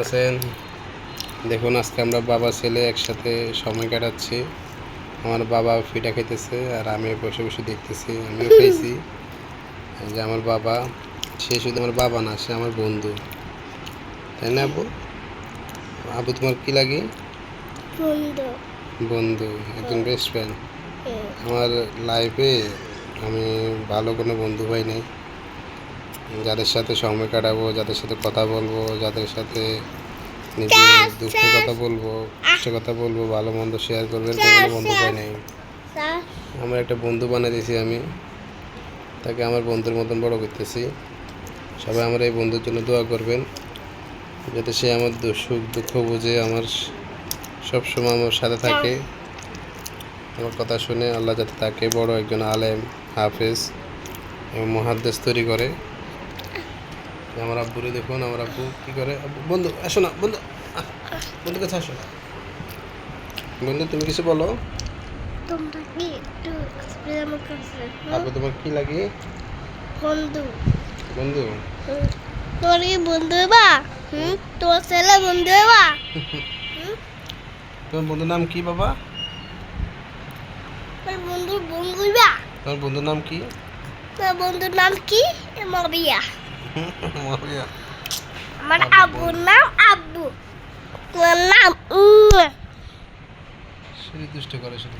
আছেন? দেখুন আজকে আমরা বাবা ছেলে একসাথে সময় কাটাচ্ছি। আমার বাবা ফিটা খাইতেছে আর আমি বসে বসে দেখতেছি। আমিও খাইছি। এই যে আমার বাবা, সে শুধু আমার বাবা না, সে আমার বন্ধু, তাই না আব্বু? আব্বু তোমার কি লাগে? বন্ধু। বন্ধু, একজন বেস্ট ফ্রেন্ড। আমার লাইফে আমি ভালো কোনো বন্ধু পাই নাই। যাদের সাথে সময় কাটাবো, যাদের সাথে কথা বলবো, যাদের সাথে নিজের দুঃখের কথা বলবো, কষ্টের কথা বলবো, ভালো মন্দ শেয়ার করবো, এরকম কোনো বন্ধু পাই নাই। আমার একটা বন্ধু বানিয়ে দিয়েছি আমি, তাকে আমার বন্ধুর মতন বড় করতেছি। সবাই আমার এই বন্ধুর জন্য দোয়া করবেন, যাতে সে আমার সুখ দুঃখ বুঝে আমার সবসময় আমার সাথে থাকে, আমার কথা শুনে আল্লাহ যাতে তাকে বড় একজন আলেম, হাফেজ এবং মুহাদ্দিস তৈরি করে। আমার আব্বুরে দেখুন, আমার আব্বু কী করে। আব্বু, বন্ধু আসো না, বন্ধু বন্ধু কাছে আসো। বন্ধু তুমি কিছু বলো। তোমরা কি একটু এক্সপ্লেন করছো? আব্বু তোমার কি লাগে? বন্ধু। বন্ধু তোমার কি বন্ধু বা? তোমার ছেলে বন্ধু বা? তোমার বন্ধুর নাম কি বাবা? তোমার বন্ধুর বন্ধু বা? তোমার বন্ধুর নাম কি? তোমার বন্ধুর নাম কি? মারিয়া। মারিয়া। আমার আব্বুর নাম আব্বু। তোমার নাম সে দুষ্ট করে শুধু।